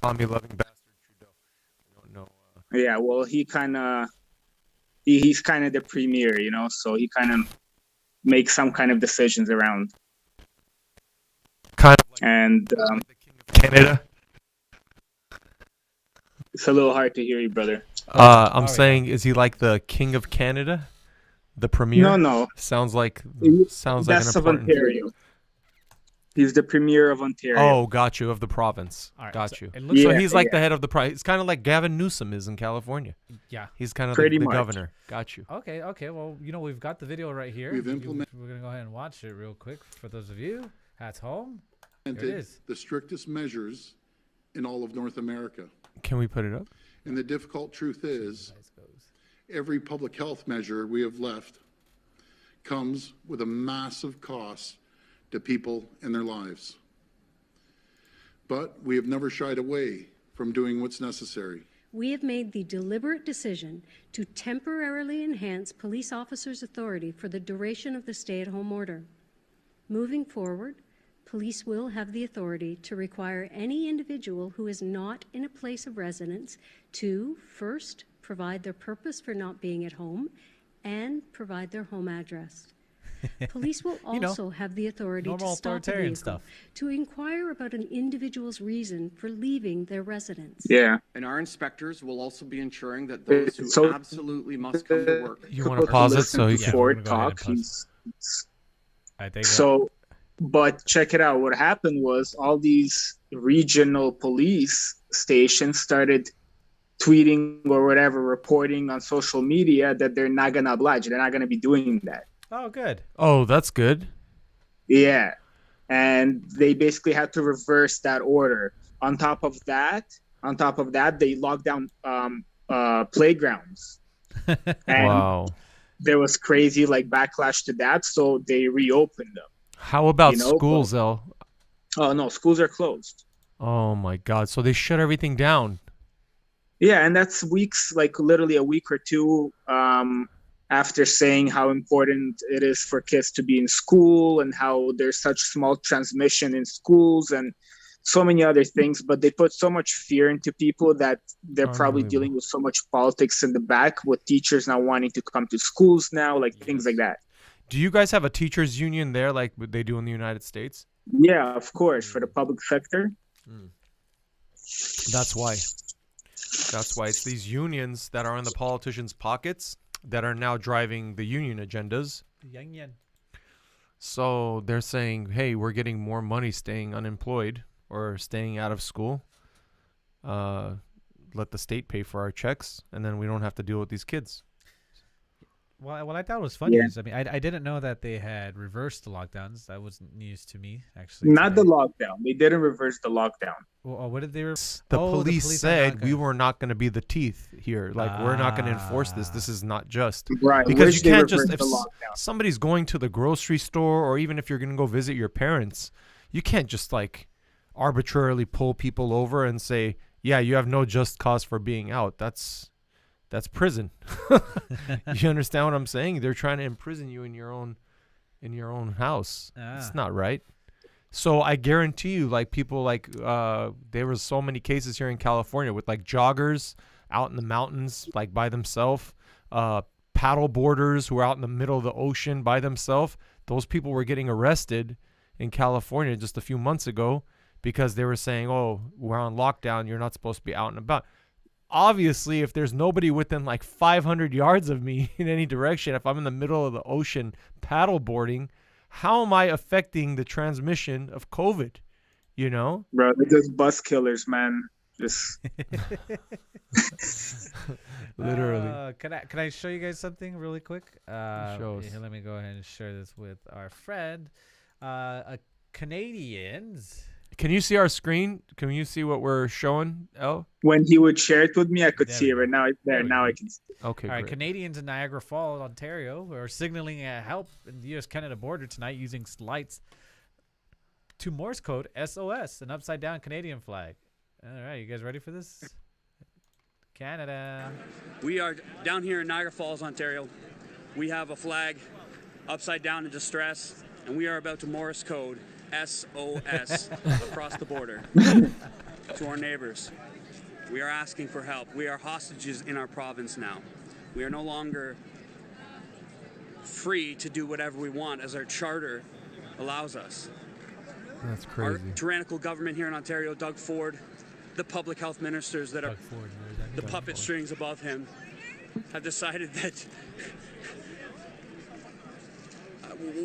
economy-loving bastard Trudeau. I don't know. Yeah, well, he's kind of the premier, so he kind of makes some kind of decisions around. Kind of like And the King of Canada. it's a little hard to hear you, brother. I'm saying, is he like the King of Canada, the premier? No. Sounds like That's an important. of Ontario. He's the premier of Ontario. Oh, got you, of the province. All right, Got so you. it looks So Yeah, he's like yeah. the head of the province. It's kind of like Gavin Newsom is in California. Yeah. He's kind of Pretty the much. governor. Got you. Okay. Well, we've got the video right here. We've We're going to go ahead and watch it real quick for those of you at home. There it is. The strictest measures in all of North America. Can we put it up? And the difficult truth is, every public health measure we have left comes with a massive cost to people and their lives. But we have never shied away from doing what's necessary. We have made the deliberate decision to temporarily enhance police officers' authority for the duration of the stay-at-home order. Moving forward, police will have the authority to require any individual who is not in a place of residence to, first, provide their purpose for not being at home and provide their home address. Police will also have the authority to normal stop a authoritarian vehicle, stuff. to inquire about an individual's reason for leaving their residence. Yeah. And our inspectors will also be ensuring that those who So- absolutely must come to work. You want to pause it so he Listen can. to Ford we're gonna go ahead talk. and He's I think so, but check it out. What happened was all these regional police stations started tweeting or whatever, reporting on social media that they're not gonna oblige. They're not gonna be doing that. Oh, good. Oh, that's good. Yeah. And they basically had to reverse that order. On top of that, they locked down playgrounds. And Wow. there was crazy backlash to that, so they reopened them. How about you know, schools, El? Oh no, schools are closed. Oh my God. So they shut everything down. Yeah, and that's weeks, literally a week or two after saying how important it is for kids to be in school and how there's such small transmission in schools and so many other things. But they put so much fear into people that they're probably Unbelievable. dealing with so much politics in the back, with teachers not wanting to come to schools now, things like that. Do you guys have a teachers union there like they do in the United States? Yeah, of course, for the public sector. That's why. That's why it's these unions that are in the politicians' pockets that are now driving the union agendas. Yang Yan. So they're saying, hey, we're getting more money staying unemployed or staying out of school. Let the state pay for our checks, and then we don't have to deal with these kids. Well, what I thought was funny Yeah. is, I didn't know that they had reversed the lockdowns. That was news to me, actually. Not the today. lockdown. They didn't reverse the lockdown. Well, what did they? The Oh, police are said not we gonna- were not going to be the teeth here. We're not going to enforce this. This is not just. Right. Because which you they can't just, reversed if the lockdown. somebody's going to the grocery store or even if you're going to go visit your parents, you can't just arbitrarily pull people over and say, yeah, you have no just cause for being out. That's prison. You understand what I'm saying? They're trying to imprison you in your own house. It's not right. So I guarantee you, people there was so many cases here in California with joggers out in the mountains, by themselves, paddle boarders who are out in the middle of the ocean by themselves. Those people were getting arrested in California just a few months ago because they were saying, oh, we're on lockdown. You're not supposed to be out and about. Obviously, if there's nobody within 500 yards of me in any direction, if I'm in the middle of the ocean paddle boarding, how am I affecting the transmission of COVID? Bro, they're just bus killers, man. Just Literally. Can I show you guys something really quick? Show us. Here, let me go ahead and share this with our friend. Canadians. Can you see our screen? Can you see what we're showing, El? when he would share it with me, I could There see we it. Right now, it's there. There we Now go. I can see it. Okay, All right, great. Canadians in Niagara Falls, Ontario, are signaling help in the U.S.-Canada border tonight using lights to Morse code SOS, an upside-down Canadian flag. All right, you guys ready for this? Canada. We are down here in Niagara Falls, Ontario. We have a flag upside down in distress, and we are about to Morse code SOS across the border. to our neighbors. We are asking for help. We are hostages in our province now. We are no longer free to do whatever we want as our charter allows us. That's Our crazy. tyrannical government here in Ontario, Doug Ford, the public health ministers that are Doug Ford, the puppet strings above him, have decided that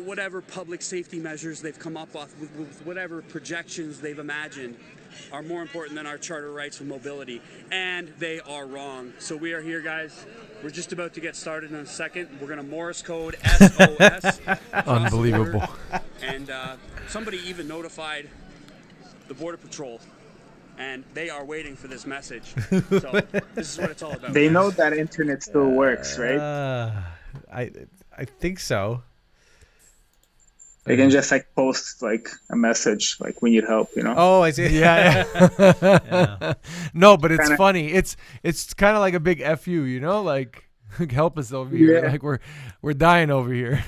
whatever public safety measures they've come up with whatever projections they've imagined are more important than our charter rights of mobility. And they are wrong. So we are here, guys. We're just about to get started in a second. We're going to Morse code SOS. Unbelievable. And somebody even notified the Border Patrol. And they are waiting for this message. So this is what it's all about. They know that internet still works, right? I think so. They can just like post like a message like we need help, you know? Oh, I see. Yeah. Yeah. No, but it's Kinda- funny. It's kind of like a big FU, you know, like help us over here. Yeah. Like we're dying over here.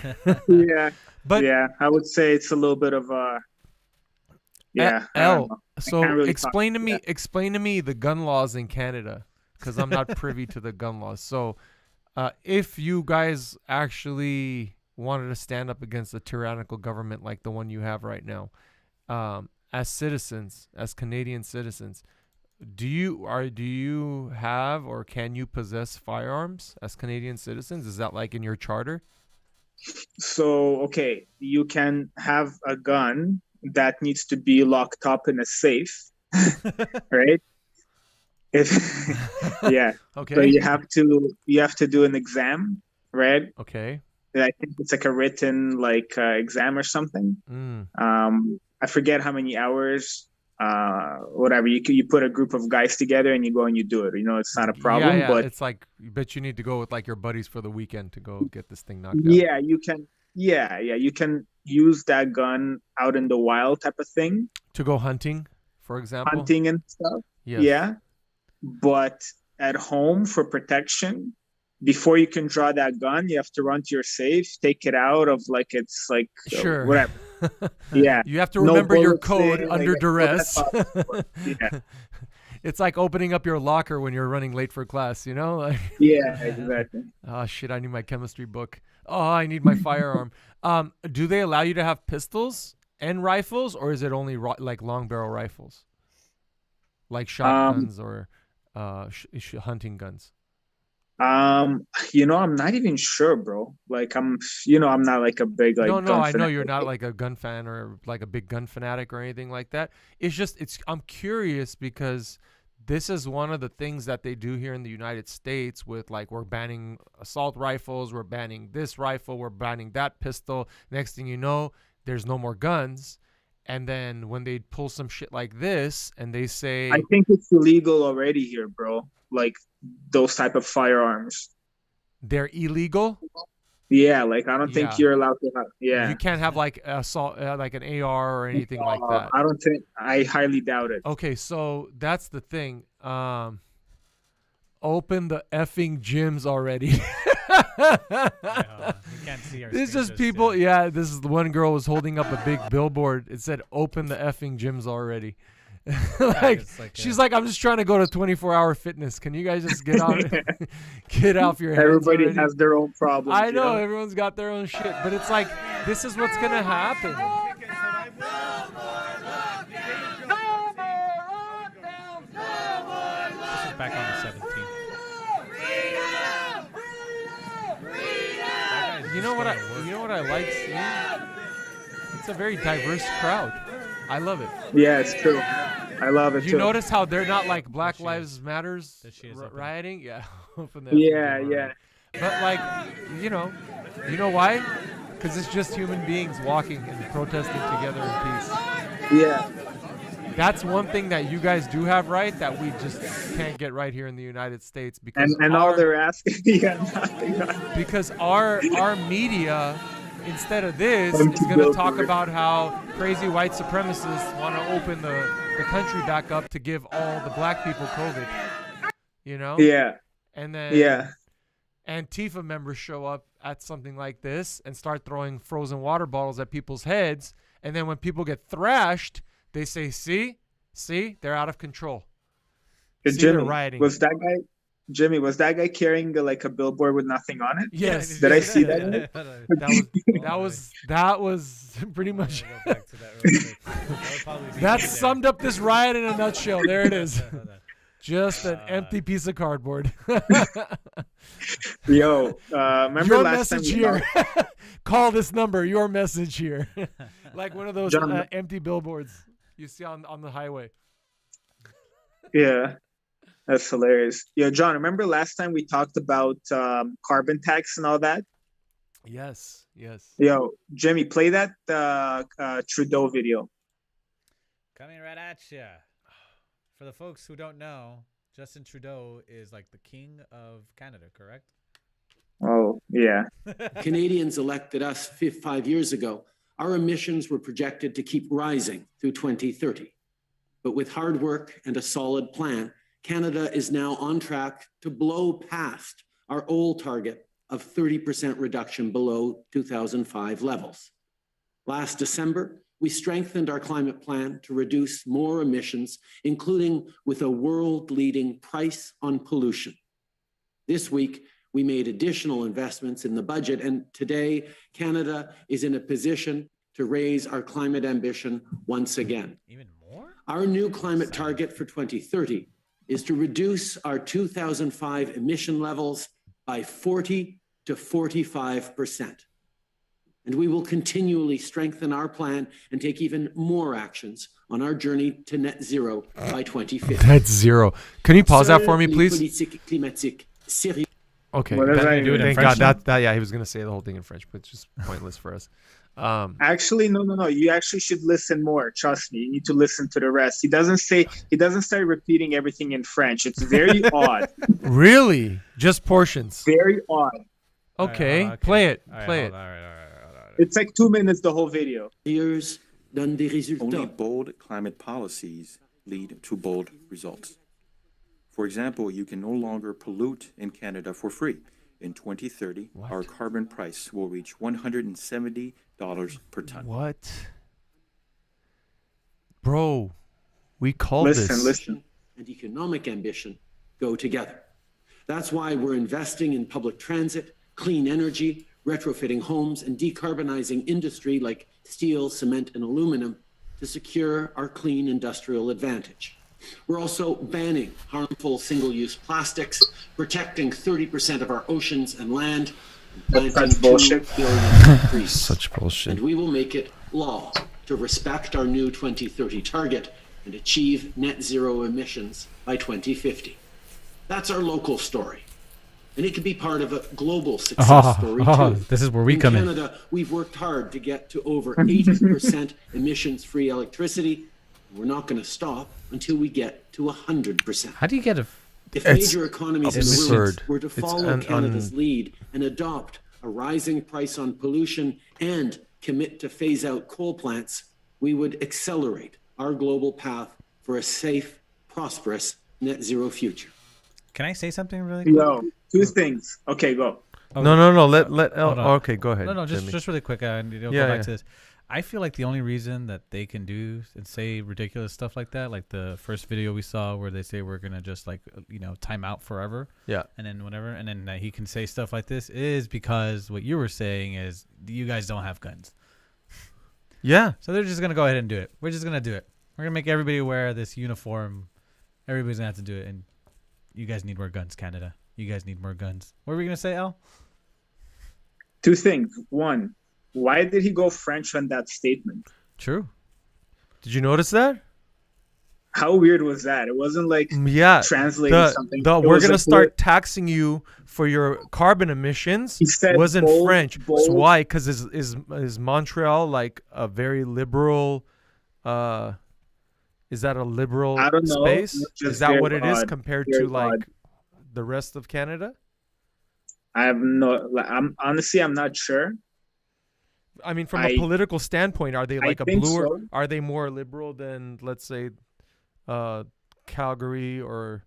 Yeah. But Yeah, I would say it's a little bit of a yeah. I don't L. know. So can't really explain talk- to me yeah. explain to me the gun laws in Canada, because I'm not privy to the gun laws. So if you guys actually wanted to stand up against a tyrannical government like the one you have right now, as citizens, as Canadian citizens, do you have or can you possess firearms as Canadian citizens? Is that like in your charter? So, okay, you can have a gun that needs to be locked up in a safe, right? If yeah. Okay. So you have to do an exam, right? Okay. I think it's like a written like exam or something. Mm. I forget how many hours. Whatever you put a group of guys together and you go and you do it. You know, it's not a problem. Yeah, But it's like, but you need to go with like your buddies for the weekend to go get this thing knocked out. yeah, you can. Yeah, you can use that gun out in the wild type of thing, To go hunting, for example. hunting and stuff. Yes. Yeah, but at home for protection, before you can draw that gun, you have to run to your safe, take it out of like it's like Sure. whatever. Yeah, You have to No remember your bullets code in, under like, duress. yeah, It's like opening up your locker when you're running late for class, you know? Like, yeah, exactly. oh shit, I need my chemistry book. Oh, I need my firearm. Do they allow you to have pistols and rifles, or is it only like long barrel rifles? Like shotguns or hunting guns? You know, I'm not even sure, bro. Like I'm not like a big like No, gun I know fanatic. you're not like a gun fan or like a big gun fanatic or anything like that. I'm curious because this is one of the things that they do here in the United States with like we're banning assault rifles, we're banning this rifle, we're banning that pistol. Next thing you know, there's no more guns. And then when they pull some shit like this and they say, I think it's illegal already here, bro. Like those type of firearms. they're illegal. Yeah, like I don't Yeah. think you're allowed to have. Yeah, You can't have like assault, like an AR or anything like that. I don't think. I highly doubt it. Okay, so that's the thing. Open the effing gyms already. You can't see our This is screen just people. yet. Yeah, this is the one girl was holding up a big billboard. It said, "Open the effing gyms already." Like it's like she's a- like, "I'm just trying to go to 24-hour fitness. Can you guys just get out, get off your hands?" Everybody already?" has their own problems. I you know everyone's got their own shit, but it's like this is what's gonna happen. This is back on the 17th. You know what I like seeing? It's a very diverse crowd. I love it. Yeah, it's true. I love it You too. notice how they're not like Black she Lives Matters That she is open. rioting? Yeah. Open the Yeah, effing door. yeah. But like, you know why? Because it's just human beings walking and protesting together in peace. Yeah, That's one thing that you guys do have right that we just can't get right here in the United States because and all they're asking, yeah, nothing. because our media, instead of this, Them is to going to build talk for it. about how crazy white supremacists want to open the country back up to give all the black people COVID. You know? Yeah, And then yeah, Antifa members show up at something like this and start throwing frozen water bottles at people's heads. And then when people get thrashed, they say, see, See, they're out of control. Hey, See, they're Jimmy, rioting. was that guy? Jimmy, was that guy carrying like a billboard with nothing on it? Yes. Did I see that? That was pretty I'm gonna much. go back to that real quick. That would probably be That me there. summed up this riot in a nutshell. There it is. Hold on. Just an empty piece of cardboard. Yo, remember Your last time message we here. talked? Call this number. Your message here. Like one of those John- empty billboards you see on the highway. Yeah, that's hilarious. Yo, John, remember last time we talked about carbon tax and all that? Yes. Yo, Jimmy, play that Trudeau video. Coming right at ya. For the folks who don't know, Justin Trudeau is like the king of Canada, correct? Oh, yeah. Canadians elected us 5 years ago. Our emissions were projected to keep rising through 2030. But with hard work and a solid plan, Canada is now on track to blow past our old target of 30% reduction below 2005 levels. Last December, we strengthened our climate plan to reduce more emissions, including with a world-leading price on pollution. This week, we made additional investments in the budget, and today, Canada is in a position to raise our climate ambition once again. Even more? Our new climate target for 2030 is to reduce our 2005 emission levels by 40 to 45%. And we will continually strengthen our plan and take even more actions on our journey to net zero by 2050. Net zero. Can you pause that for me, please? Okay. What does that do it in Thank French God. That yeah, he was gonna say the whole thing in French, but it's just pointless for us. Actually, no. You actually should listen more. Trust me. You need to listen to the rest. He doesn't start repeating everything in French. It's very odd. Really? Just portions. Very odd. Okay. Okay. Play it. All right, Play hold it. on, all right. It's like 2 minutes, the whole video. Donne des résultats. Only bold climate policies lead to bold results. For example, you can no longer pollute in Canada for free. In 2030, our carbon price will reach $170 per ton. What? Bro, we called this. Listen. And economic ambition go together. That's why we're investing in public transit, clean energy, retrofitting homes, and decarbonizing industry like steel, cement, and aluminum to secure our clean industrial advantage. We're also banning harmful single-use plastics, protecting 30% of our oceans and land, and planting 2 billion trees. Such bullshit. And we will make it law to respect our new 2030 target and achieve net zero emissions by 2050. That's our local story. And it could be part of a global success story too. This is where we come in. In Canada, we've worked hard to get to over 80% emissions-free electricity. We're not going to stop until we get to 100%. How do you get a? If It's major economies in the absurd. world were to It's follow Canada's lead and adopt a rising price on pollution and commit to phase out coal plants, we would accelerate our global path for a safe, prosperous, net zero future. Can I say something really quick? Yo, 2 things. Okay, go. No. Let. Hold on. Okay, go ahead. No, Jimmy. just really quick. Go Yeah, back yeah. to this. I feel like the only reason that they can do and say ridiculous stuff like that, like the first video we saw where they say we're gonna just time out forever, Yeah. and then whatever, and then he can say stuff like this is because what you were saying is you guys don't have guns, Yeah. so they're just gonna go ahead and do it. We're just gonna do it. We're gonna make everybody wear this uniform. Everybody's gonna have to do it, and you guys need more guns, Canada. You guys need more guns. What were we gonna say, Al? 2 things. 1, why did he go French on that statement? True. Did you notice that? How weird was that? It wasn't like Yeah. translating something. It We're was gonna a start taxing you for your carbon emissions. He said was in bold, French. So bold. why? Because is Montreal like a very liberal? Is that a liberal I don't know. space? It's just Is that what very it is odd. compared Very to like odd. the rest of Canada? I'm not sure. I mean, from a political standpoint, are they like a think bluer? so. Are they more liberal than, let's say, Calgary or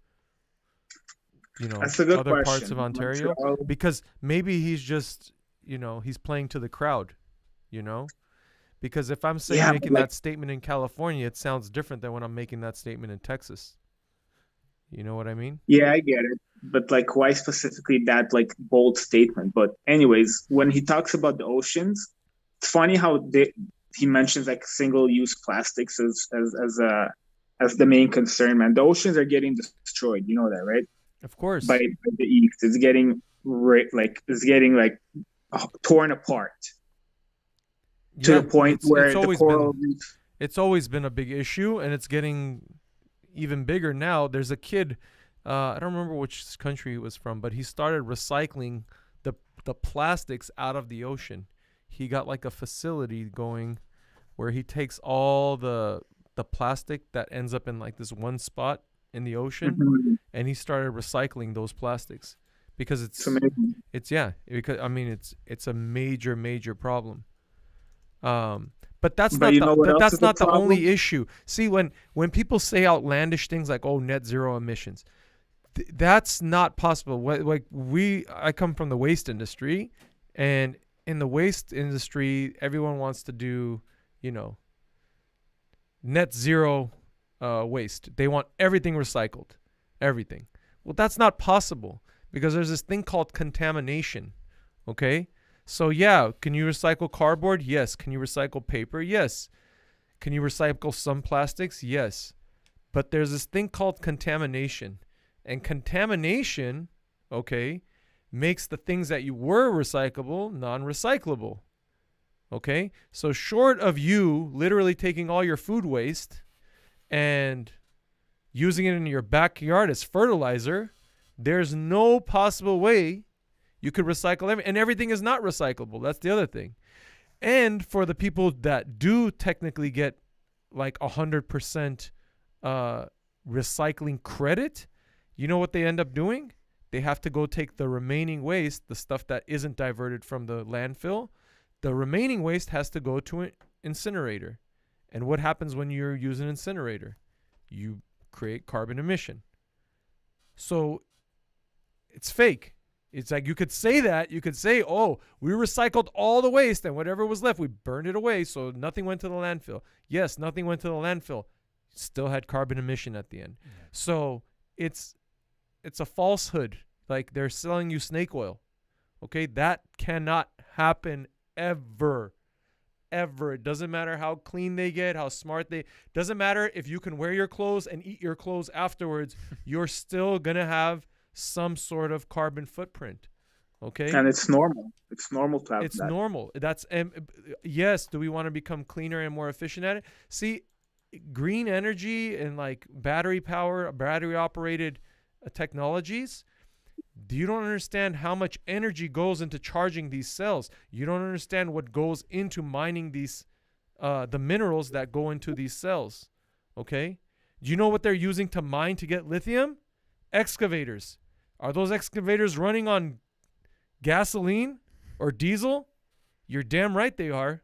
That's a good other parts question. of Ontario? Montreal. Because maybe he's just he's playing to the crowd, Because if I'm saying making that statement in California, it sounds different than when I'm making that statement in Texas. You know what I mean? Yeah, I get it. But like, why specifically that like bold statement? But anyways, when he talks about the oceans, it's funny how he mentions like single-use plastics as the main concern, man. The oceans are getting destroyed. You know that, right? Of course. By the East, it's getting torn apart to the point where the coral reef. It's always been a big issue, and it's getting even bigger now. There's a kid, I don't remember which country he was from, but he started recycling the plastics out of the ocean. He got like a facility going where he takes all the plastic that ends up in like this one spot in the ocean, and he started recycling those plastics because it's a major problem. But that's not the only issue. See, when people say outlandish things like, oh, net zero emissions, that's not possible. I come from the waste industry, and in the waste industry, everyone wants to do, net zero waste. They want everything recycled, everything. Well, that's not possible because there's this thing called contamination, okay? So yeah, can you recycle cardboard? Yes. Can you recycle paper? Yes. Can you recycle some plastics? Yes. But there's this thing called contamination. And contamination, okay, makes the things that you were recyclable non-recyclable. Okay? So short of you literally taking all your food waste and using it in your backyard as fertilizer, there's no possible way you could recycle everything. And everything is not recyclable. That's the other thing. And for the people that do technically get like 100% recycling credit, you know what they end up doing? They have to go take the remaining waste, the stuff that isn't diverted from the landfill. The remaining waste has to go to an incinerator. And what happens when you use an incinerator? You create carbon emission. So it's fake. It's like you could say that. You could say, oh, we recycled all the waste and whatever was left, we burned it away, so nothing went to the landfill. Yes, nothing went to the landfill. Still had carbon emission at the end. Yeah. So it's a falsehood. Like they're selling you snake oil. Okay? That cannot happen ever. Ever. It doesn't matter how clean they get, how smart they... Doesn't matter if you can wear your clothes and eat your clothes afterwards. You're still going to have some sort of carbon footprint. Okay? And it's normal. It's normal to have it's that. It's normal. That's yes, do we want to become cleaner and more efficient at it? See, green energy and like battery operated technologies, you don't understand how much energy goes into charging these cells. You don't understand what goes into mining these the minerals that go into these cells. Okay? Do you know what they're using to mine to get lithium? Excavators. Are those excavators running on gasoline or diesel? You're damn right they are.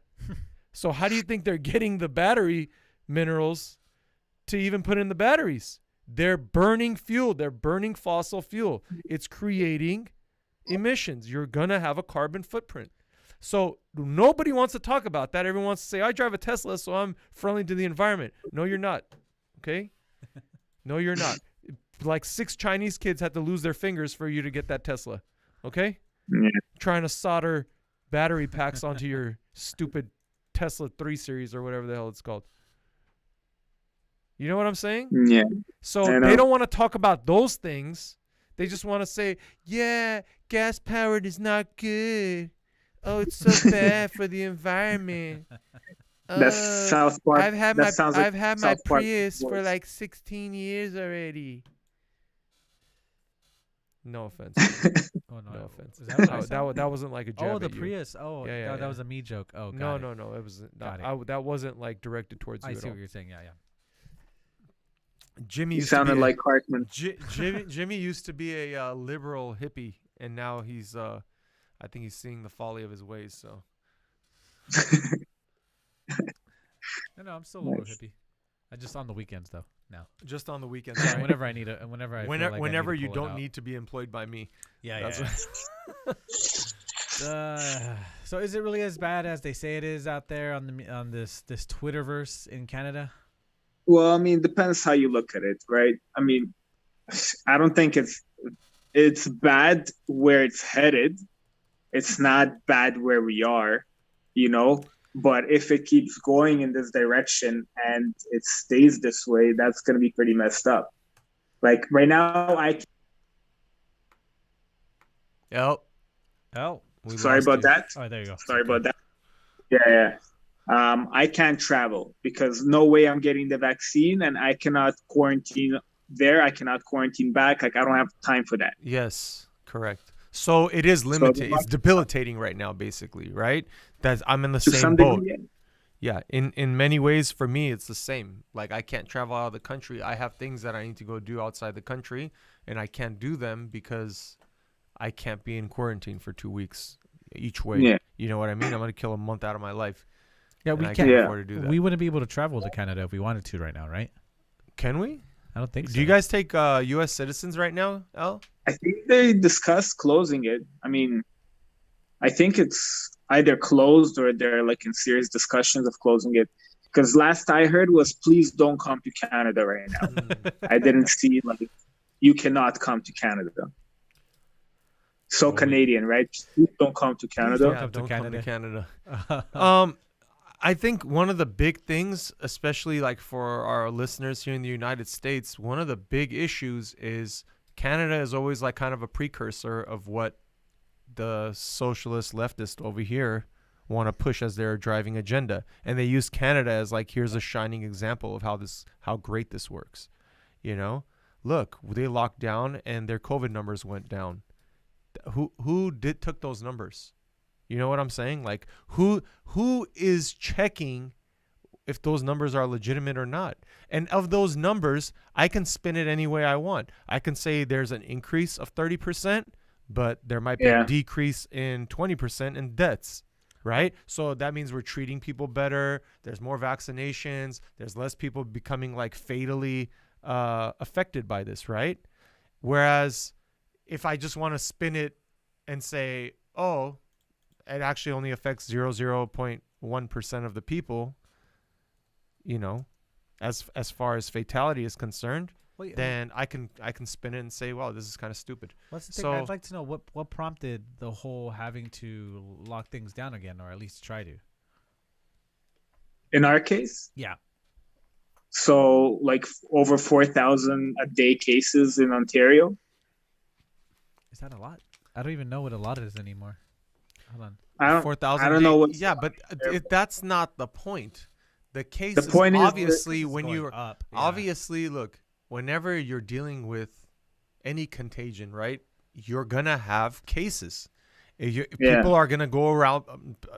So how do you think they're getting the battery minerals to even put in the batteries? They're burning fuel. They're burning fossil fuel. It's creating emissions. You're going to have a carbon footprint. So nobody wants to talk about that. Everyone wants to say, I drive a Tesla, so I'm friendly to the environment. No, you're not. Okay? No, you're not. Like 6 Chinese kids had to lose their fingers for you to get that Tesla. Okay? Yeah. Trying to solder battery packs onto your stupid Tesla 3 Series or whatever the hell it's called. You know what I'm saying? Yeah. So they don't want to talk about those things. They just want to say, yeah, gas powered is not good. Oh, it's so bad for the environment. That's South Park. I've had my Prius for like 16 years already. No offense. Oh no! No offense. Is that, that wasn't like a jab. Oh, the at you. Prius. Oh, Yeah, that was a me joke. Oh, no. It was not, that wasn't like directed towards you. I at see all. what you're saying. Yeah. Jimmy You used sounded to be like Hartman. Jimmy used to be a liberal hippie, and now he's I think he's seeing the folly of his ways. So. No, I'm still a little hippie. I just on the weekends though. Now. Just on the weekends. Right? Whenever I need it, and whenever I feel like whenever I need to you pull don't it out. need to be employed by me. Yeah. That's So is it really as bad as they say it is out there on this Twitterverse in Canada? Well, I mean, depends how you look at it, right? I mean, I don't think it's bad where it's headed. It's not bad where we are, you know. But if it keeps going in this direction and it stays this way, that's going to be pretty messed up. Like right now, sorry about that. Oh, there you go. Sorry about that. Yeah. I can't travel because no way I'm getting the vaccine, and I cannot quarantine there. I cannot quarantine back. Like I don't have time for that. Yes, correct. So it is limited. It's debilitating right now, basically, right? I'm in the same boat. Yeah, in many ways, for me, it's the same. Like I can't travel out of the country. I have things that I need to go do outside the country, and I can't do them because I can't be in quarantine for 2 weeks each way. Yeah. You know what I mean? I'm gonna kill a month out of my life. Yeah, we can't afford to do that. We wouldn't be able to travel to Canada if we wanted to right now, right? Can we? I don't think so. Do you guys take U.S. citizens right now, El? I think they discussed closing it. I mean, I think it's either closed or they're like in serious discussions of closing it. Because last I heard was, please don't come to Canada right now. I didn't see like you cannot come to Canada. So Canadian, right? Please don't come to Canada. Yeah, don't come to Canada. I think one of the big things, especially like for our listeners here in the United States, one of the big issues is Canada is always like kind of a precursor of what the socialist leftist over here want to push as their driving agenda. And they use Canada as like, here's a shining example of how great this works. You know, look, they locked down and their COVID numbers went down. Who took those numbers? You know what I'm saying? Like who is checking if those numbers are legitimate or not? And of those numbers, I can spin it any way I want. I can say there's an increase of 30%, but there might be a decrease in 20% in deaths, right? So that means we're treating people better. There's more vaccinations. There's less people becoming like fatally affected by this, right? Whereas if I just want to spin it and say, oh, it actually only affects 0.1% of the people, you know, as far as fatality is concerned, then I can spin it and say, well, this is kind of stupid. What's the thing? I'd like to know what prompted the whole having to lock things down again, or at least try to. In our case? Yeah. So like over 4,000 a day cases in Ontario. Is that a lot? I don't even know what a lot is anymore. Hold on. 4,000. I don't know what. Yeah, but that's not the point. The case the point is is obviously when you up. Yeah. Obviously, look, whenever you're dealing with any contagion, right? You're gonna have cases. People are gonna go around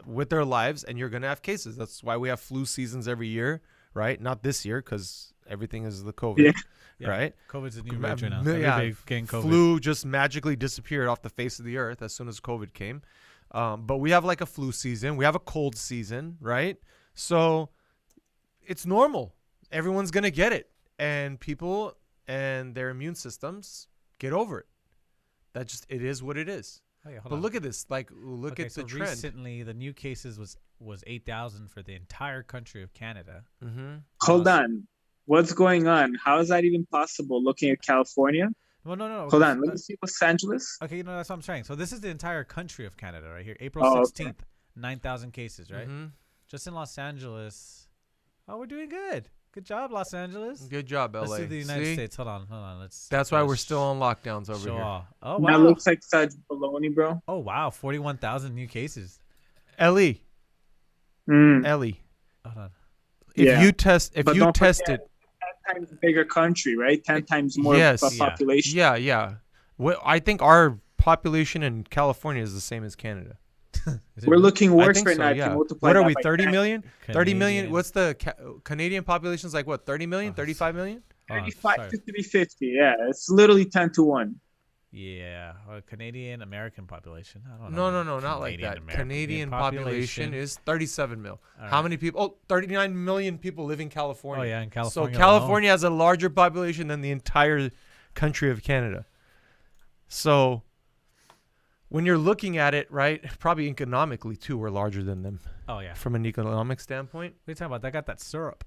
with their lives, and you're gonna have cases. That's why we have flu seasons every year, right? Not this year because everything is the COVID. Yeah. Right? COVID's a new rage right now. Getting COVID. Flu just magically disappeared off the face of the earth as soon as COVID came. But we have like a flu season. We have a cold season, right? So it's normal. Everyone's going to get it. And people and their immune systems get over it. It is what it is. Oh, yeah, but look at this. Like, look at the trend. Recently, the new cases was 8,000 for the entire country of Canada. Mm-hmm. Hold on. What's going on? How is that even possible looking at California? Well, no. Hold on. Let me see Los Angeles. Okay, that's what I'm saying. So this is the entire country of Canada right here. April 16th, 9,000 cases, right? Mm-hmm. Just in Los Angeles. Oh, we're doing good. Good job, Los Angeles. Good job, LA. Let's do the United States. Hold on. That's why we're still on lockdowns over here. Oh, wow. That looks like such baloney, bro. Oh, wow. 41,000 new cases. Ellie. Ellie. Hold on. If you test it. 10 times bigger country, right? 10 times more population. Yeah. Well, I think our population in California is the same as Canada. We're looking worse right now. Yeah. Multiply what are we, 30 million? 30 million? What's the Canadian population? Is like what, 30 million? 35 million? 35 to 50. Yeah, it's literally 10 to 1. Yeah, Canadian American population. I don't know. No, not like that. Canadian population is 37 mil. How many people? Oh, 39 million people live in California. Oh yeah, in California. So California has a larger population than the entire country of Canada. So when you're looking at it, right, probably economically too, we're larger than them Oh yeah. from an economic standpoint. What are you talking about? They got that syrup.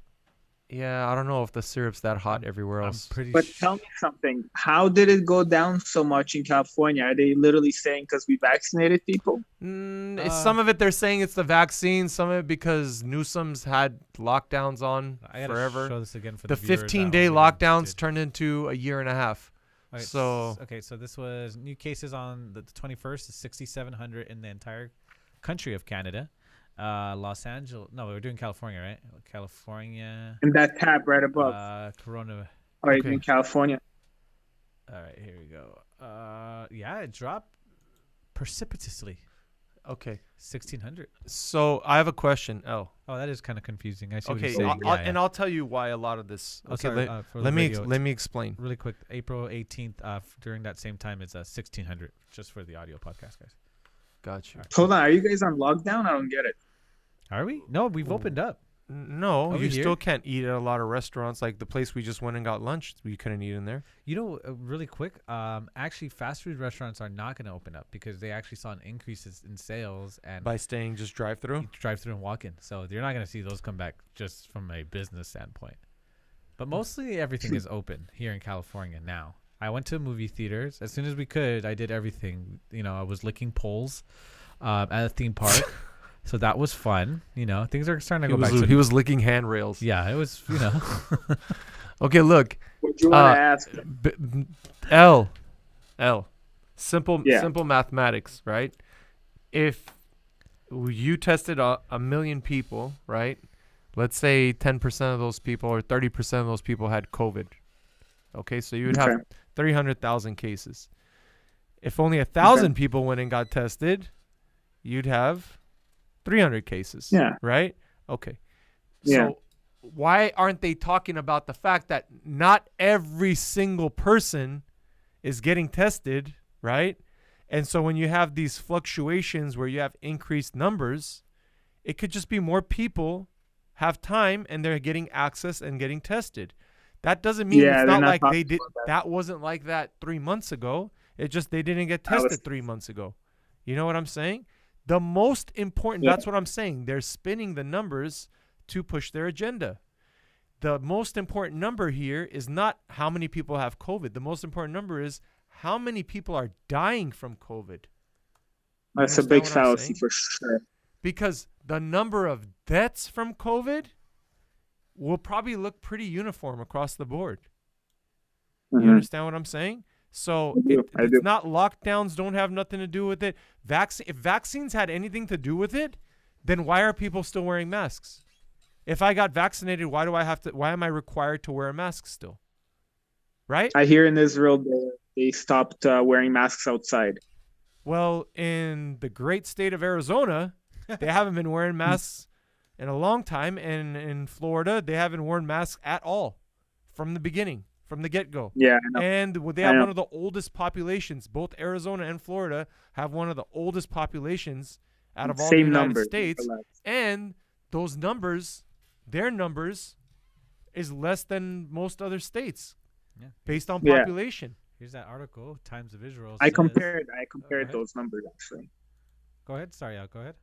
Yeah, I don't know if the syrup's that hot everywhere I'm else. pretty. But tell me something. How did it go down so much in California? Are they literally saying because we vaccinated people? Some of it they're saying it's the vaccine. Some of it because Newsom's had lockdowns on I gotta forever. show this again for The viewers at 15-day home. We didn't lockdowns did- turned into a year and a half. Alright, So okay, so this was new cases on the 21st is 6,700 in the entire country of Canada. Los Angeles. No, we're doing California, right? California. In that tab right above. Corona. Are you okay. in California? All right, here we go. Yeah, it dropped precipitously. okay. 1,600. So I have a question, El. Oh, that is kind of confusing. I see what Okay, you're saying. and I'll tell you why a lot of this. Oh, Okay, sorry, for the let me radio, let me explain. really quick. April 18th. During that same time, it's 1,600. Just for the audio podcast, guys. Got you. Hold on. Are you guys on lockdown? I don't get it. Are we? No, we've opened up. No, Over you here? still can't eat at a lot of restaurants. Like the place we just went and got lunch, we couldn't eat in there. You know, really quick. Actually, fast food restaurants are not going to open up because they actually saw an increases in sales and By staying just drive through. drive through and walk in. So you're not going to see those come back just from a business standpoint. But mostly everything is open here in California now. I went to movie theaters as soon as we could. I did everything. You know, I was licking poles at a theme park. So that was fun. You know, things are starting to go back to. He was licking handrails. Yeah, it was. You know. Okay, look. What do you want to ask? L. Simple Yeah. simple mathematics, right? If you tested a million people, right? Let's say 10% of those people or 30% of those people had COVID. Okay, so you would have Okay. 300,000 cases. If only 1,000 people went and got tested, you'd have 300 cases. Yeah. Right? Okay. Yeah. So why aren't they talking about the fact that not every single person is getting tested, right? And so when you have these fluctuations where you have increased numbers, it could just be more people have time and they're getting access and getting tested. That doesn't mean Yeah, it's they're not not like they talking did. about That wasn't like that 3 months ago. It just they didn't get That was- tested 3 months ago. You know what I'm saying? The most important, Yeah. that's what I'm saying. They're spinning the numbers to push their agenda. The most important number here is not how many people have COVID. The most important number is how many people are dying from COVID. That's a Understand big what I'm fallacy saying? for sure. Because the number of deaths from COVID will probably look pretty uniform across the board. You Mhm. understand what I'm saying? So I do, I it's do. not lockdowns don't have nothing to do with it. If vaccines had anything to do with it, then why are people still wearing masks? If I got vaccinated, why am I required to wear a mask still? Right? I hear in Israel they stopped wearing masks outside. Well, in the great state of Arizona, they haven't been wearing masks in a long time. And in Florida, they haven't worn masks at all from the beginning, from the get-go. Yeah, I know. And they I have know. one of the oldest populations. Both Arizona and Florida have one of the oldest populations out of all the Same United numbers. States. And those numbers, their numbers, is less than most other states Yeah. based on Yeah. population. Here's that article. Times of Israel. I says- compared ahead. those numbers actually. Go ahead. Sorry, Al. Go ahead.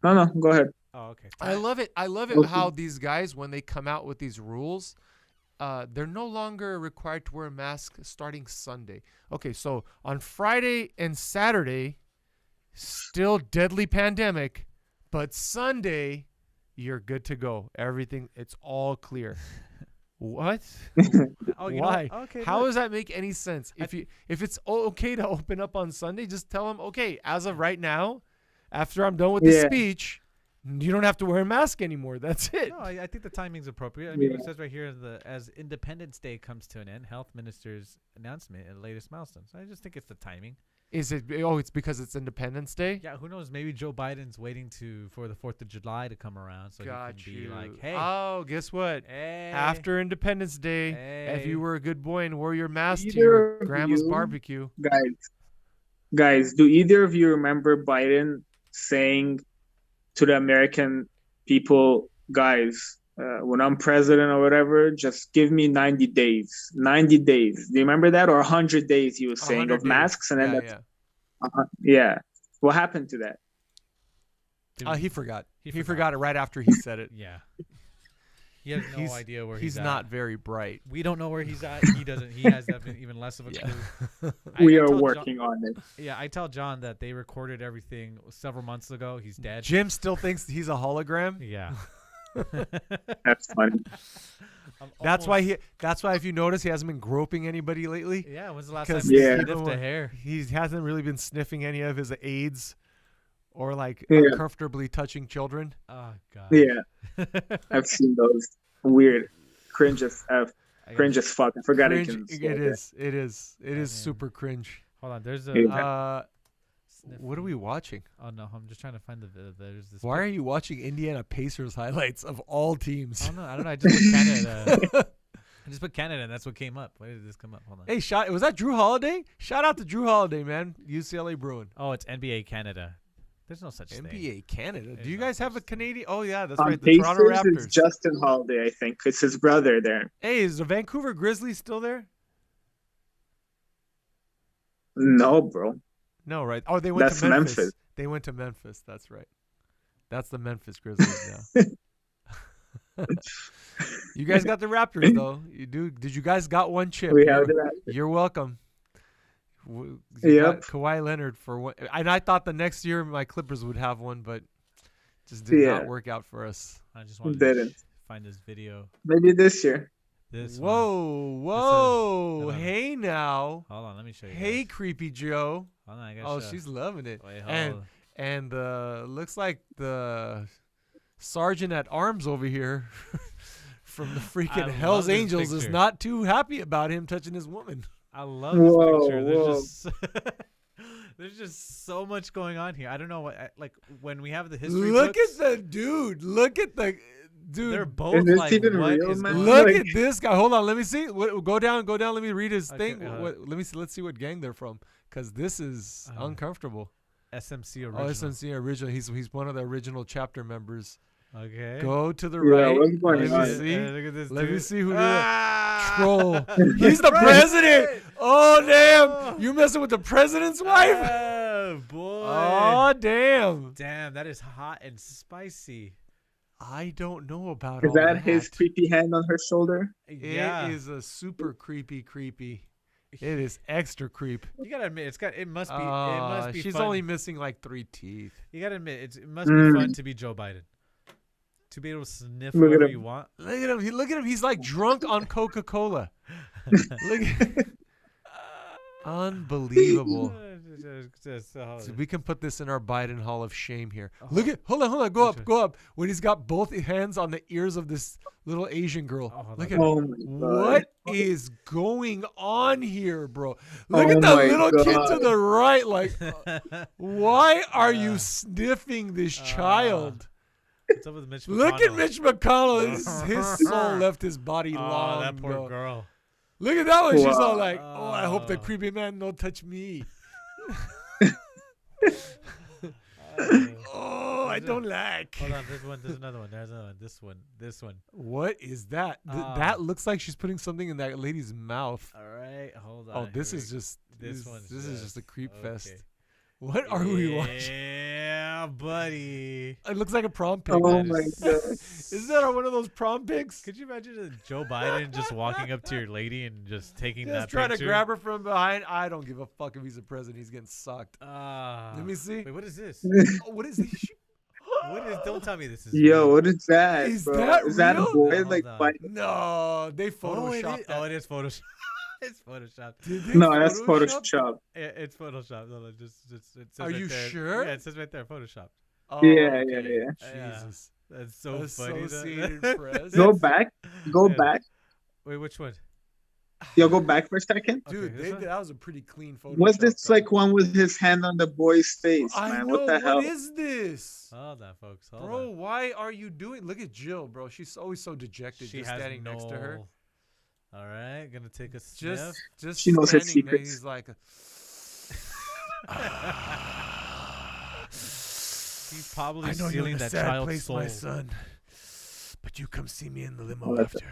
No, go ahead. Oh, okay. I love it. I love it Okay. how these guys, when they come out with these rules, they're no longer required to wear a mask starting Sunday. Okay, so on Friday and Saturday, still deadly pandemic, but Sunday, you're good to go. Everything, it's all clear. What? Oh, you know Why? what? Okay. How look. does that make any sense? If it's okay to open up on Sunday, just tell them, okay, as of right now, after I'm done with the Yeah. speech, you don't have to wear a mask anymore. That's it. No, I think the timing's appropriate. I mean, it Yeah. says right here as Independence Day comes to an end, Health Minister's announcement and latest milestones. I just think it's the timing. Is it? Oh, it's because it's Independence Day. Yeah, who knows? Maybe Joe Biden's waiting for the 4th of July to come around, so Got he can you. be like, "Hey, Oh, guess what? hey, After Independence Day, if hey." you were a good boy and wore your mask to Either your of grandma's you- barbecue, Guys, do either of you remember Biden saying to the American people, guys, when I'm president or whatever, just give me 90 days. 90 days. Do you remember that? Or 100 days he was saying 100 of days. masks, and then Yeah, that's yeah. Yeah. What happened to that? He forgot. He forgot it right after he said it. Yeah. He has no idea where he's at. He's not very bright. We don't know where he's at. He doesn't. He has even less of a clue. We I are told working on it. Yeah, I tell John that they recorded everything several months ago. He's dead. Jim still thinks he's a hologram. Yeah. That's funny. That's why if you notice he hasn't been groping anybody lately. Yeah, when's the last time Yeah. he sniffed a hair? He hasn't really been sniffing any of his aids or like uncomfortably touching children. Oh god. Yeah. I've seen those. Weird. Cringe as F. Cringe as fuck. I forgot Cringe, it is super cringe. Hold on, there's a what are we watching? Oh no, I'm just trying to find there's this. Why are you watching Indiana Pacers highlights of all teams? I don't know. I just put Canada. I just put Canada, and that's what came up. Why did this come up? Hold on. Hey, was that Drew Holiday? Shout out to Drew Holiday, man. UCLA Bruin. Oh, it's NBA Canada. There's no such thing. NBA Canada. There's Do you no guys have a such thing. Canadian? Oh yeah, that's On right. The Toronto Pacers, Raptors. it's Justin Holiday, I think. It's his brother there. Hey, is the Vancouver Grizzlies still there? No, bro. No, right? Oh, they went That's to Memphis. Memphis. They went to Memphis. That's right. That's the Memphis Grizzlies now. You guys got the Raptors though. You do? Did you guys got one chip? We have the Raptors. You're welcome. You Yep. got Kawhi Leonard for one, and I thought the next year my Clippers would have one, but just did not work out for us. I just wanted Didn't. to find this video. Maybe this year. This Whoa, one. whoa! Hey now. Hold on, let me show you. Hey, guys. Creepy Joe. Hold on, I Oh, gotta show. she's loving it. Wait, hold And looks like the sergeant at arms over here from the freaking I Hell's love this Angels is picture. not too happy about him touching his woman. I love this picture. There's whoa. just there's just so much going on here. I don't know what like when we have the history Look books, at the dude. Look at the dude. they're both Is this like even what real, is man? going Look on? Like- at this guy. Hold on. Let me see. Go down. Let me read his Okay, thing. Let me see. Let's see what gang they're from, because this is uncomfortable. SMC Oh, original. SNC original. He's one of the original chapter members. Okay. Go to the Yeah, right. what's going Let on? me see. Look at this Let me dude. see who Ah! troll. He's the president. Oh damn! You messing with the president's wife? Oh boy. Oh damn! Damn, that is hot and spicy. I don't know about Is all that his creepy hand on her shoulder? Yeah. It is a super creepy. It is extra creep. You gotta admit, it must be. She's fun. only missing like 3 teeth. You gotta admit, it must be fun to be Joe Biden. To be able to sniff Look at whatever him. you want. Look at him. Look at him. He's like drunk on Coca-Cola. Look at Unbelievable. So we can put this in our Biden Hall of Shame here. Look at, hold on, go up. When he's got both hands on the ears of this little Asian girl. Look at Oh my God. what is going on here, bro? Look Oh at the my little kid God. to the right. Like, why are you sniffing this child? What's up with Mitch McConnell? Look at Mitch McConnell. His soul left his body Oh, long that poor ago. girl. Look at that one. She's all Wow. like, "Oh, I hope the creepy man don't touch me." Oh, I don't like. Hold on, there's another one. There's another one. This one. What is that? That looks like she's putting something in that lady's mouth. All right, hold on. Oh, this here is we go. just This one's This is just a creep okay. fest. What are we watching? Yeah, buddy. It looks like a prom pic. Oh my God. Is that one of those prom pics? Could you imagine Joe Biden just walking up to your lady and just taking Just that trying picture? to grab her from behind. I don't give a fuck if he's a president. He's getting sucked. Let me see. Wait, what is this? Oh, what is this? What is? Don't tell me this is. Yo, real. what is that? Is bro? that Is that a real? boy? Hold Like, on. why- No, they Oh, photoshopped that. it is Photoshop. It's Photoshop. Did they No, that's Photoshop? Photoshop. It's Photoshop. No, just it says Are right you there. sure? Yeah, it says right there, Photoshop. Oh, Yeah, okay. Yeah. Jesus. That's so funny. Associated Press. Go back. Go Yeah. back. Wait, which one? Yo, go back for a second. Dude, Okay, this one? that was a pretty clean photo. Was this like one with his hand on the boy's face, I man? know. What the hell? What is this? Hold on, folks. Hold Bro, on. why are you doing? Look at Jill, bro. She's always so dejected She just has standing next to her. All right, gonna take a sniff. Just She knows her standing there, secrets. he's like, He's probably I know you're stealing in a that sad child's place, soul. my son, But you come see me in the limo Oh, that's after,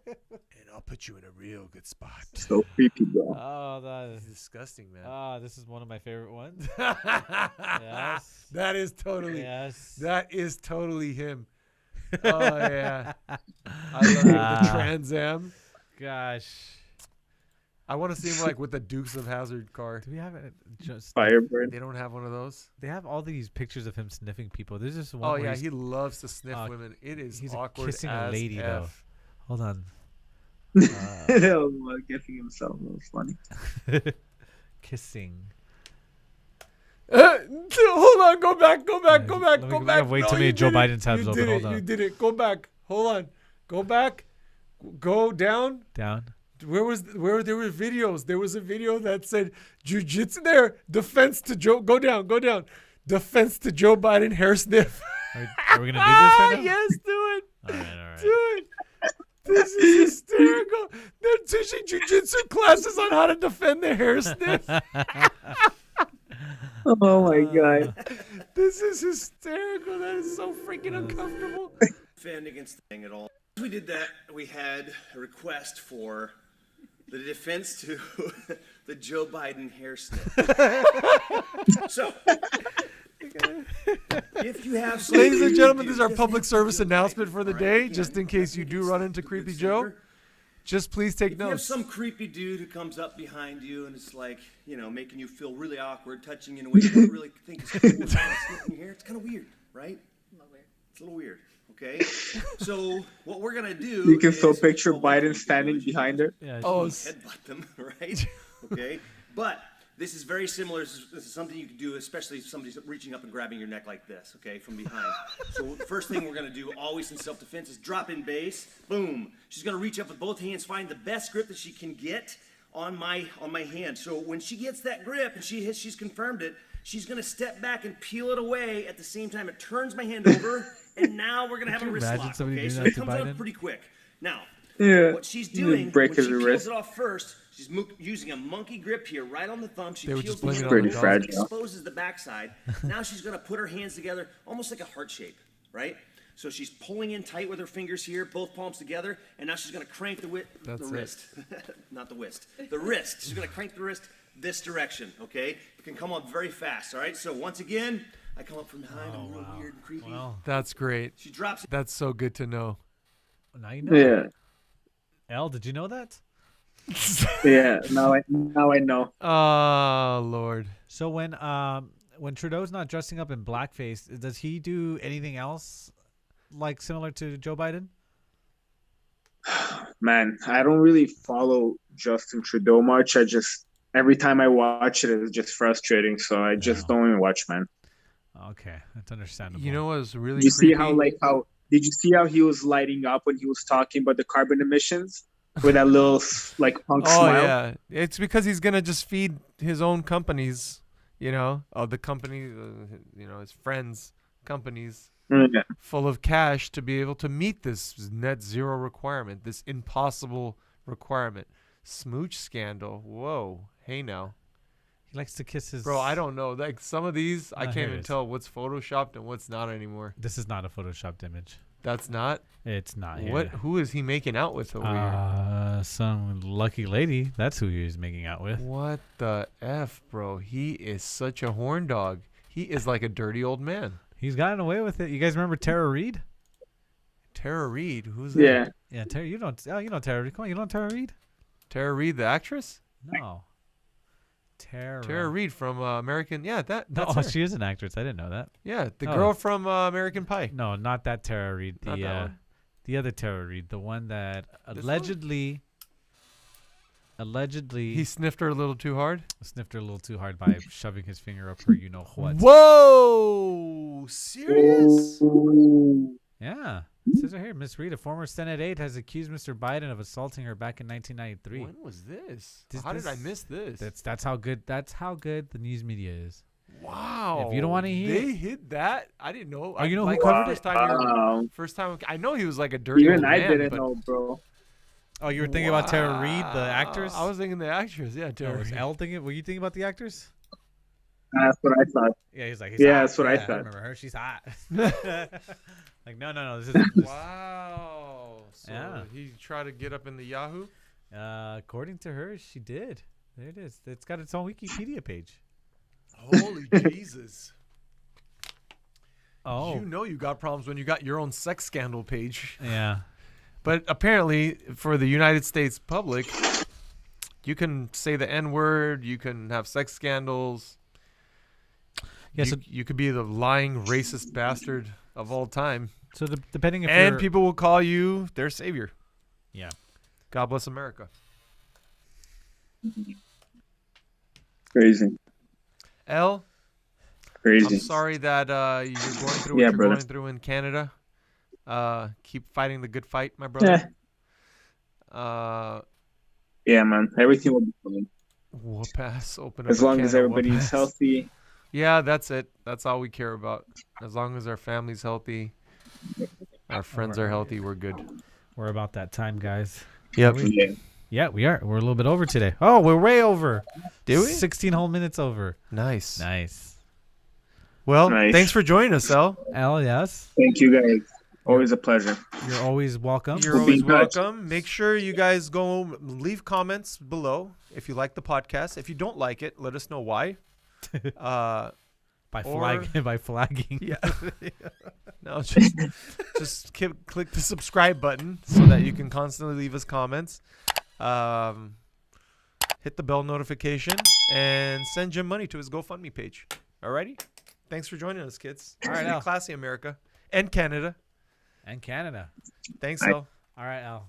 and I'll put you in a real good spot. so creepy, bro. Oh, that is Disgusting, man. this is one of my favorite ones. Yes. That is totally. Yes. That is totally him. Oh yeah. I love the Trans Am. Gosh. I want to see him like with the Dukes of Hazzard car. Do we have it? Just Firebird. They don't have one of those. they have all these pictures of him sniffing people. There's just one. Oh where yeah, he's, he loves to sniff women. It is he's awkward kissing as a lady though. F. Hold on. Guessing himself. That was funny. Kissing. Hold on, go back. Let me- we have way too many you Joe did Biden tabs You open. did Hold it. on. You did it. Go back. Hold on. Go back. Go down. Down. Where there were videos? There was a video that said jujitsu there. Defense to Joe. Go down. Defense to Joe Biden hair sniff. Are we gonna do this right now? Yes, do it. All right. Do it. This is hysterical. They're teaching jujitsu classes on how to defend the hair sniff. Oh my god. This is hysterical. That is so freaking uncomfortable. Defend against the thing at all. We did that. We had a request for the defense to the Joe Biden hair sniff. So, if you have some Ladies and gentlemen, creepy this is our dude- public service announcement for the Right, day, again, just in case you do run into Creepy Joe. December. Just please take If you have notes. some creepy dude who comes up behind you and it's like, making you feel really awkward, touching you in a way you don't really think is cool, sniffing your hair, it's kind of weird, right? It's a little weird. Okay, so what we're gonna do? You can still is- picture what we're Biden gonna standing do is behind her. Yeah. headbutt them, right? Okay, but this is very similar. This is something you can do, especially if somebody's reaching up and grabbing your neck like this, okay, from behind. So the first thing we're gonna do, always in self-defense, is drop in base. Boom. She's gonna reach up with both hands, find the best grip that she can get on my hand. So when she gets that grip and she's confirmed it, she's gonna step back and peel it away. At the same time, it turns my hand over, and now we're gonna have a wrist imagine lock. somebody Okay, doing so that it to comes Biden? out pretty quick. Now. Yeah. What she's You doing, break when his she peels wrist. it off first, she's using a monkey grip here, right on the thumb. She They were peels just the blaming hand it on the over, dog. exposes the backside. Now she's going to put her hands together, almost like a heart shape, right? So she's pulling in tight with her fingers here, both palms together, and now she's going to crank the wrist. Not the wrist. The wrist. She's going to crank the wrist this direction, okay? It can come up very fast, all right? So once again, I come up from behind. I'm real weird and creepy. Well, That's great. She drops it. That's so good to know. now you know. Yeah. Elle, did you know that? Yeah. Now I know. Oh Lord. So when Trudeau's not dressing up in blackface, does he do anything else like similar to Joe Biden? Man, I don't really follow Justin Trudeau much. Every time I watch it, it's just frustrating. So I just don't even watch, man. Okay, that's understandable. You know what was really Did you see creepy? did you see how he was lighting up when he was talking about the carbon emissions with that little punk Oh smile? yeah, it's because he's gonna just feed his own companies, the company, his friends' companies, Yeah. full of cash to be able to meet this net zero requirement, this impossible requirement. Smooch scandal. Whoa. Hey now. he likes to kiss his. Bro, I don't know. Like some of these, I here can't it even is. tell what's photoshopped and what's not anymore. This is not a photoshopped image. That's not. It's not. What? Who is he making out with over here? Some lucky lady. That's who he was making out with. What the F, bro? He is such a horn dog. He is like a dirty old man. He's gotten away with it. You guys remember Tara Reid? Tara Reid, who's that? Yeah. Yeah, Tara. You know Tara Reid. Come on, you know Tara Reid? Tara Reid, the actress? No. Tara Reid from American. Yeah, that's No, her. she is an actress. I didn't know that. Yeah, the Oh. girl from American Pie. No, not that Tara Reid. Not that one? The other Tara Reid, the one that one? allegedly He sniffed her a little too hard. sniffed her a little too hard by shoving his finger up her you know what. Whoa! Serious? Ooh. Yeah. It says right here, Miss Reid, a former Senate aide, has accused Mr. Biden of assaulting her back in 1993. When was this? This- How did I this- miss this? That's how good the news media is. Wow! If you don't wanna hear- they hid that. I didn't know. Oh, you know who like, covered first it? time first time. I know he was like a dirty Even old I man, didn't but- know, bro. Oh, you were thinking about Tara Reid, the actress? I was thinking the actress. Yeah, No, Tara was Reid. Elle thinking? Were you thinking about the actress? That's what I thought. Yeah, he's like, Yeah, hot. that's what I I thought. remember her. She's hot. Like, no. This is Wow. So Yeah. he tried to get up in the Yahoo? according to her, she did. There it is. It's got its own Wikipedia page. Holy Jesus. Oh, You know you got problems when you got your own sex scandal page. yeah. But apparently, for the United States public, you can say the N-word, you can have sex scandals. Yeah, so, You could be the lying racist bastard of all time. depending if And you're, people will call you their savior. yeah. God bless America. Crazy. L, Crazy. I'm sorry that you're going through Yeah, what you're brother. going through in Canada. Keep fighting the good fight, my brother. Yeah, man. Everything will be fine. Whoop ass. Open up As a long can as of everybody's whoop-ass. healthy. Yeah, that's it. That's all we care about. As long as our family's healthy, our friends are healthy, we're good. We're about that time, guys. Yep. Yeah. Yeah, we are. We're a little bit over today. Oh, we're way over. Did we? 16 whole minutes over. Nice. Nice. Well, Nice. thanks for joining us, El. Al, yes. Thank you, guys. Always a pleasure. You're always welcome. You're We'll be always in touch. welcome. Make sure you guys go leave comments below if you like the podcast. If you don't like it, let us know why. by or- flagging. Yeah. No, just click the subscribe button so that you can constantly leave us comments. Hit the bell notification and send Jim money to his GoFundMe page. Alrighty? Thanks for joining us, kids. All right, Be Al. classy, America. And Canada. And Canada. Thanks, Bye. El. All right, Al.